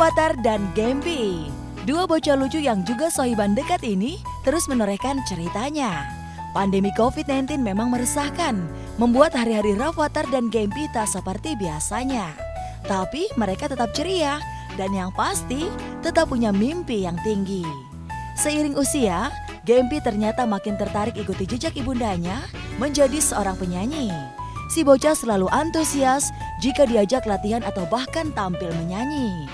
Rafathar dan Gempi. Dua bocah lucu yang juga sahiban dekat ini terus menorehkan ceritanya. Pandemi COVID-19 memang meresahkan, membuat hari-hari Rafathar dan Gempi tak seperti biasanya. Tapi mereka tetap ceria dan yang pasti tetap punya mimpi yang tinggi. Seiring usia, Gempi ternyata makin tertarik ikuti jejak ibundanya menjadi seorang penyanyi. Si bocah selalu antusias jika diajak latihan atau bahkan tampil menyanyi.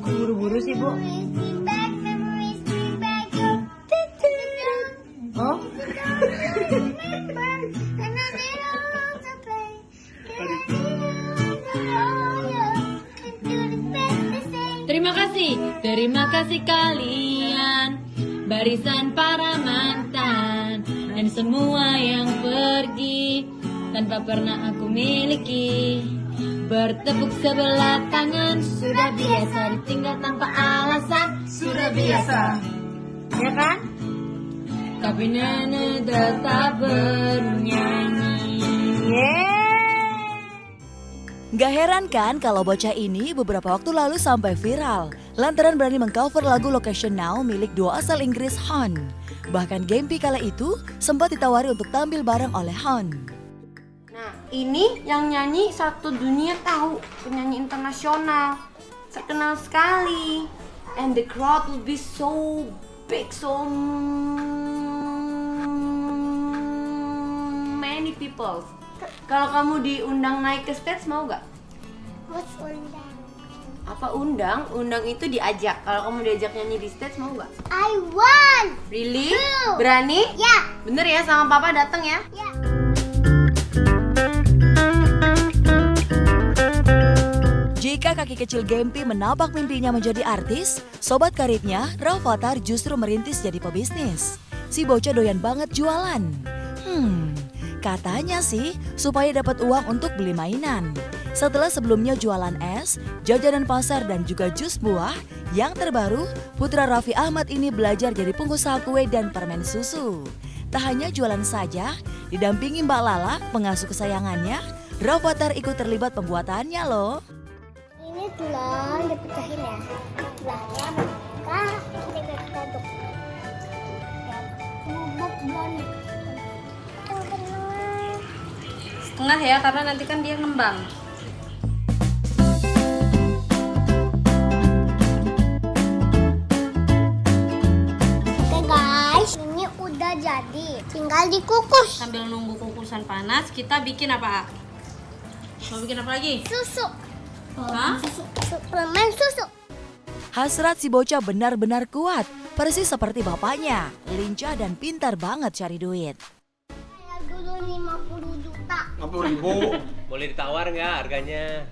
Buru-buru sih, Bu. Oh? Terima kasih kalian, barisan para mantan, dan semua yang pergi tanpa pernah aku miliki. Bertepuk sebelah tangan, sudah biasa ditinggal tanpa alasan, sudah biasa, ya kan? Tapi nenek tetap bernyanyi. Gak heran kan kalau bocah ini beberapa waktu lalu sampai viral lantaran berani mengcover lagu Location Now milik duo asal Inggris Hon. Bahkan Gempi kala itu sempat ditawari untuk tampil bareng oleh Hon. Nah, ini yang nyanyi satu dunia tahu, penyanyi internasional, terkenal sekali. And the crowd will be so big, so many people. Kalau kamu diundang naik ke stage mau gak? What's undang? Apa undang? Undang itu diajak. Kalau kamu diajak nyanyi di stage mau gak? I want. Really? No. Berani? Ya. Bener ya, sama papa datang ya? Ya. Jika kaki kecil Gempi menapak mimpinya menjadi artis, sobat karibnya Rafathar justru merintis jadi pebisnis. Si bocah doyan banget jualan. Katanya sih supaya dapat uang untuk beli mainan. Setelah sebelumnya jualan es, jajanan pasar dan juga jus buah, yang terbaru putra Raffi Ahmad ini belajar jadi pengusaha kue dan permen susu. Tak hanya jualan saja, didampingi Mbak Lala, pengasuh kesayangannya, Rafathar ikut terlibat pembuatannya loh. Ini telur dipecahin ya. Telurnya buka, kita aduk. Bubuk banget. Setengah ya, karena nanti kan dia ngembang. Oke guys, ini udah jadi. Tinggal dikukus. Sambil nunggu kukusan panas, kita bikin apa? Mau bikin apa lagi? Susu. Hah? Suplemen susu. Hasrat si bocah benar-benar kuat, persis seperti bapaknya, lincah dan pintar banget cari duit. Saya dulu 50 juta. 50.000. Boleh ditawar nggak harganya?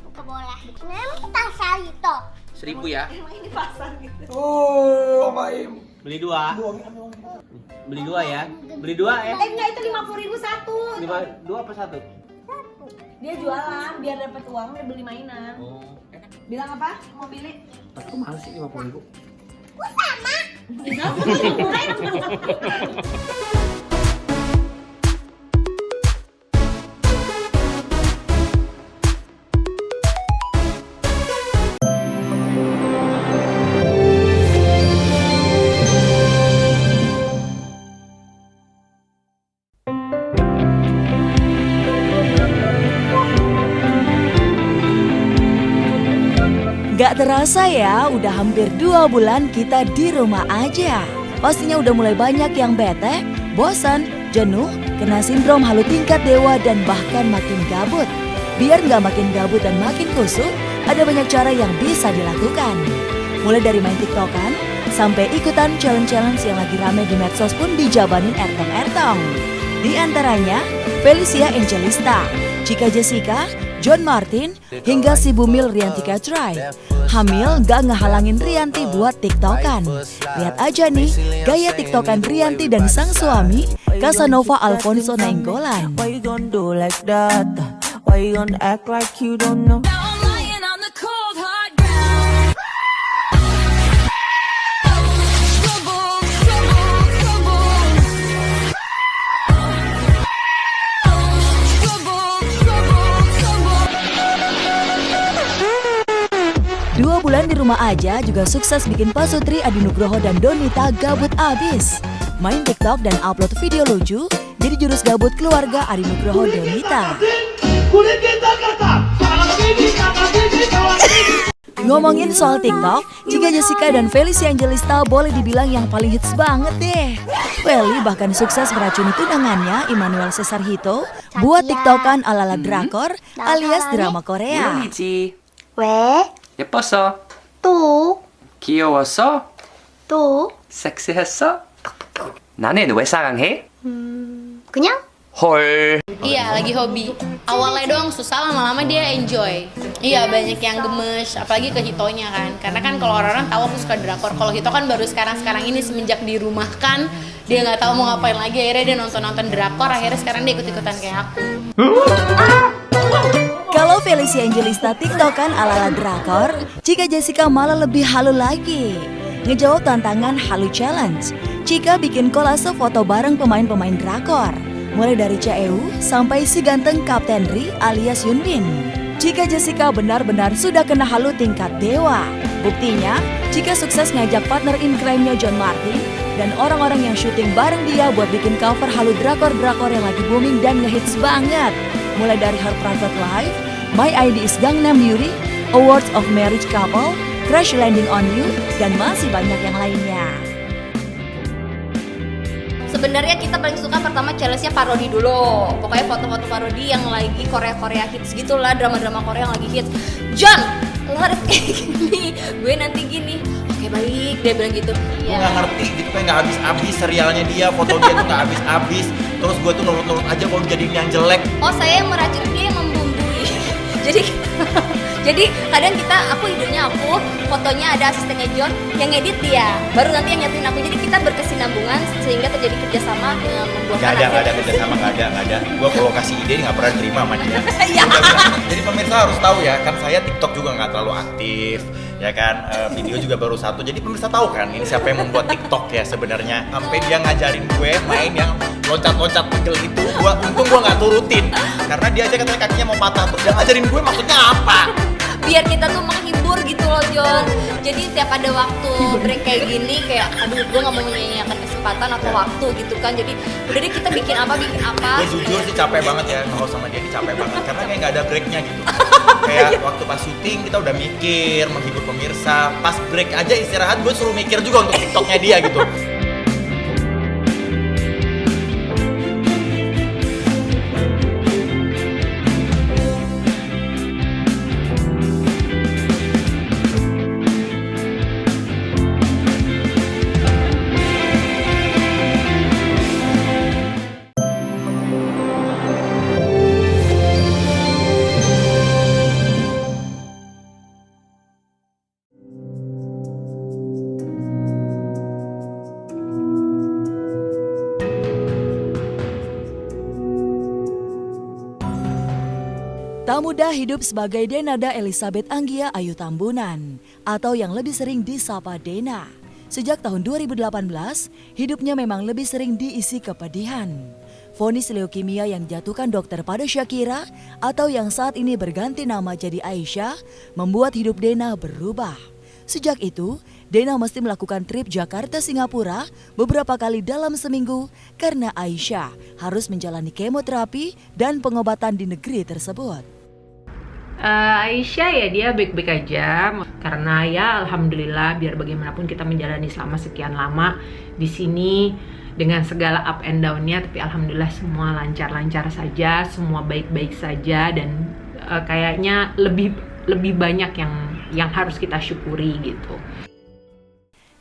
Nggak boleh. Memang kita cari toh. 1.000 ya? Ini pasar gitu. Oh, main. Beli dua. Beli dua ya? Beli dua ya? Enggak, itu 50.000 satu. Dua apa satu? Dia jualan biar dapat uang dia beli mainan. Oh. Bilang apa? Mau beli? Aku mahal sih 50.000. Sama. Gak terasa ya, udah hampir 2 bulan kita di rumah aja. Pastinya udah mulai banyak yang bete, bosan, jenuh, kena sindrom halu tingkat dewa dan bahkan makin gabut. Biar gak makin gabut dan makin kusut, ada banyak cara yang bisa dilakukan. Mulai dari main TikTokan, sampai ikutan challenge-challenge yang lagi rame di medsos pun dijabanin ertong-ertong. Di antaranya, Felicia Angelista, Chika Jessica, John Martin, hingga si bumil Rianti Katrai. Hamil gak ngehalangin Rianti buat TikTokan. Lihat aja nih, gaya TikTokan Rianti dan sang suami, Casanova Alfonso Nainggolan. Why you gonna do like that? Why you gonna act like you don't know? 2 bulan di rumah aja juga sukses bikin Pasutri Adi Nugroho dan Donita gabut abis. Main TikTok dan upload video lucu, jadi jurus gabut keluarga Adi Nugroho Donita. Ngomongin soal TikTok, Chica Jessica dan Felicia Angelista boleh dibilang yang paling hits banget deh. Feli bahkan sukses meracuni tunangannya Immanuel Cesar Hito buat TikTokan ala-ala drakor alias drama Korea. 왜? 예뻤어. 또? 귀여웠어. 또? 섹시했어. 나는 왜 사랑해? 그냥? 헐. Iya, lagi hobi. Awalnya doang susah, lama-lama dia enjoy. Iya, banyak yang gemes, apalagi ke Hitonya kan. Karena kan kalau orang-orang tahu aku suka drakor. Kalau Hito kan baru sekarang ini semenjak dirumahkan, dia nggak tahu mau ngapain lagi. Akhirnya dia nonton drakor, akhirnya sekarang dia ikut-ikutan kayak aku. Kalau Felicia Angelista TikTokan ala-ala drakor, Chica Jessica malah lebih halu lagi. Ngejawab tantangan Halu Challenge, Chica bikin kolase foto bareng pemain-pemain drakor. Mulai dari Chaew sampai si ganteng Kapten Ri alias Yunbin. Chica Jessica benar-benar sudah kena halu tingkat dewa. Buktinya, Chica sukses ngajak partner in crime-nya John Martin dan orang-orang yang syuting bareng dia buat bikin cover halu drakor-drakor yang lagi booming dan ngehits banget. Mulai dari Her Private Life, My ID is Gangnam Beauty, Awards of Marriage Couple, Crash Landing on You, dan masih banyak yang lainnya. Sebenarnya kita paling suka pertama challenge-nya parodi dulu. Pokoknya foto-foto parodi yang lagi Korea hits gitulah, drama-drama Korea yang lagi hits. John, lo harus kayak gini, gue nanti gini. Oke baik, dia bilang gitu. Gue gak ngerti gitu, kayak gak habis-habis serialnya dia, foto dia tuh gak habis-habis. Terus gue tuh nurut-nurut aja kalau jadiin yang jelek. Oh, saya yang meracuni, dia yang membumbui. Jadi kadang aku idenya aku, fotonya ada asistennya John, yang edit dia, baru nanti yang nyatuin aku. Jadi kita berkesinambungan sehingga terjadi kerjasama dengan membuahkan. Gak ada kerjasama, gak ada. Gue kalau kasih ide gak pernah terima sama dia. Jadi pemirsa harus tahu ya, kan saya TikTok juga gak terlalu aktif, ya kan, video juga baru 1. Jadi pemirsa tahu kan, ini siapa yang membuat TikTok ya sebenarnya. Sampai dia ngajarin gue main yang loncat-loncat pegel itu, untung gue gak turutin, karena dia aja katanya kakinya mau patah. Terus dia ngajarin gue maksudnya apa? Biar kita tuh menghibur gitu loh John. Jadi tiap ada waktu break kayak gini, kayak aduh gue gak mau menyanyiakan kesempatan atau waktu gitu kan. Jadi udah deh kita bikin apa. Gue jujur sih capek banget ya, kalau sama dia capek banget, karena kayak gak ada breaknya gitu. Kayak waktu pas syuting kita udah mikir, menghibur pemirsa. Pas break aja istirahat gue suruh mikir juga untuk TikToknya dia gitu. Tak mudah hidup sebagai Denada Elizabeth Anggia Ayu Tambunan, atau yang lebih sering disapa Dena. Sejak tahun 2018, hidupnya memang lebih sering diisi kepedihan. Vonis leukemia yang dijatuhkan dokter pada Shakira, atau yang saat ini berganti nama jadi Aisyah, membuat hidup Dena berubah. Sejak itu, Dena mesti melakukan trip Jakarta-Singapura beberapa kali dalam seminggu karena Aisyah harus menjalani kemoterapi dan pengobatan di negeri tersebut. Aisyah ya dia baik-baik aja karena ya alhamdulillah biar bagaimanapun kita menjalani selama sekian lama di sini dengan segala up and down-nya, tapi alhamdulillah semua lancar-lancar saja, semua baik-baik saja, dan kayaknya lebih banyak yang harus kita syukuri gitu.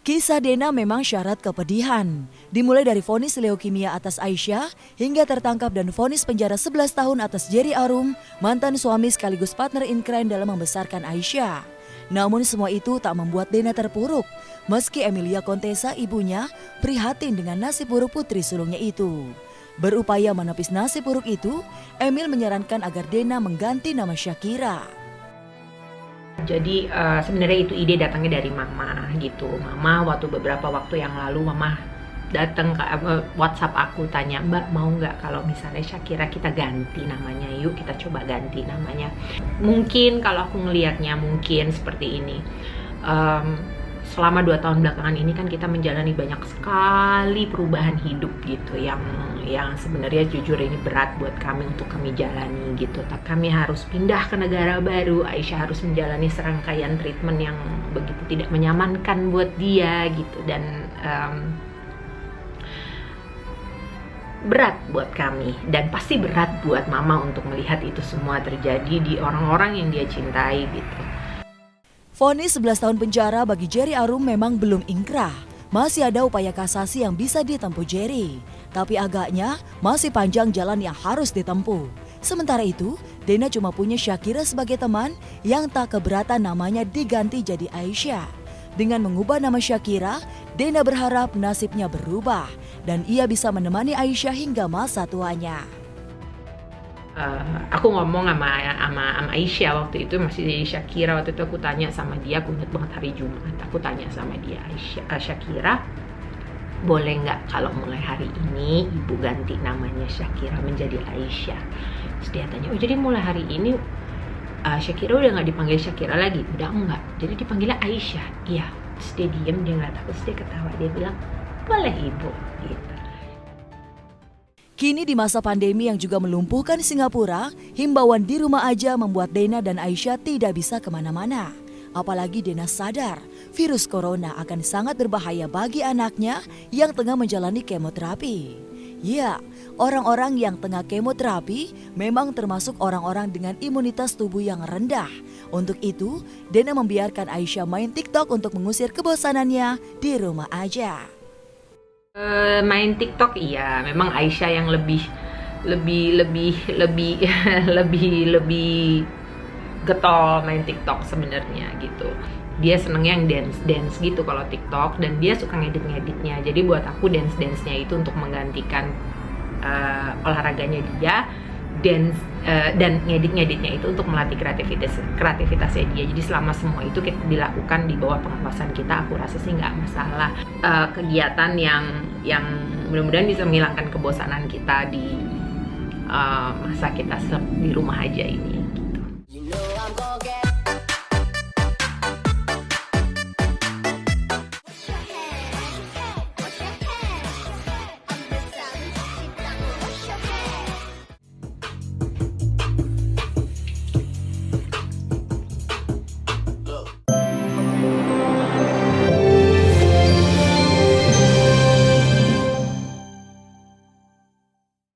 Kisah Dena memang syarat kepedihan. Dimulai dari vonis leukemia atas Aisyah hingga tertangkap dan vonis penjara 11 tahun atas Jerry Arum, mantan suami sekaligus partner in crime dalam membesarkan Aisyah. Namun semua itu tak membuat Dena terpuruk. Meski Emilia Contessa ibunya prihatin dengan nasib buruk putri sulungnya itu. Berupaya menepis nasib buruk itu, Emil menyarankan agar Dena mengganti nama Shakira. Jadi sebenarnya itu ide datangnya dari mama gitu. Mama waktu beberapa waktu yang lalu mama datang ke WhatsApp aku tanya, Mbak mau nggak kalau misalnya Shakira kita ganti namanya, yuk kita coba ganti namanya. Mungkin kalau aku ngelihatnya mungkin seperti ini. Selama 2 tahun belakangan ini kan kita menjalani banyak sekali perubahan hidup gitu yang sebenarnya jujur ini berat buat kami untuk kami jalani gitu. Kami harus pindah ke negara baru, Aisyah harus menjalani serangkaian treatment yang begitu tidak menyamankan buat dia gitu, dan berat buat kami dan pasti berat buat mama untuk melihat itu semua terjadi di orang-orang yang dia cintai gitu. Vonis 11 tahun penjara bagi Jerry Arum memang belum ingkrah. Masih ada upaya kasasi yang bisa ditempuh Jerry. Tapi agaknya masih panjang jalan yang harus ditempuh. Sementara itu, Dena cuma punya Shakira sebagai teman yang tak keberatan namanya diganti jadi Aisyah. Dengan mengubah nama Shakira, Dena berharap nasibnya berubah dan ia bisa menemani Aisyah hingga masa tuanya. Aku ngomong sama Aisyah waktu itu, masih jadi Shakira. Waktu itu aku tanya sama dia, aku ingat banget hari Jumat, aku tanya sama dia, Shakira, boleh nggak kalau mulai hari ini ibu ganti namanya Shakira menjadi Aisyah? Terus dia tanya, oh jadi mulai hari ini Shakira udah nggak dipanggil Shakira lagi? Udah enggak, jadi dipanggilnya Aisyah. Iya. Terus dia diem, dia ngeliat aku, terus dia ketawa, dia bilang, boleh ibu gitu. Kini di masa pandemi yang juga melumpuhkan Singapura, himbauan di rumah aja membuat Dena dan Aisyah tidak bisa kemana-mana. Apalagi Dena sadar virus corona akan sangat berbahaya bagi anaknya yang tengah menjalani kemoterapi. Ya, orang-orang yang tengah kemoterapi memang termasuk orang-orang dengan imunitas tubuh yang rendah. Untuk itu, Dena membiarkan Aisyah main TikTok untuk mengusir kebosanannya di rumah aja. Main TikTok iya, memang Aisyah yang lebih getol main TikTok sebenarnya gitu. Dia senengnya yang dance gitu kalau TikTok, dan dia suka ngeditnya. Jadi buat aku dance-nya itu untuk menggantikan olahraganya dia, dance dan ngeditnya itu untuk melatih kreativitasnya dia. Jadi selama semua itu dilakukan di bawah pengawasan kita, aku rasa sih nggak masalah. Kegiatan yang mudah-mudahan bisa menghilangkan kebosanan kita di masa kita di rumah aja ini.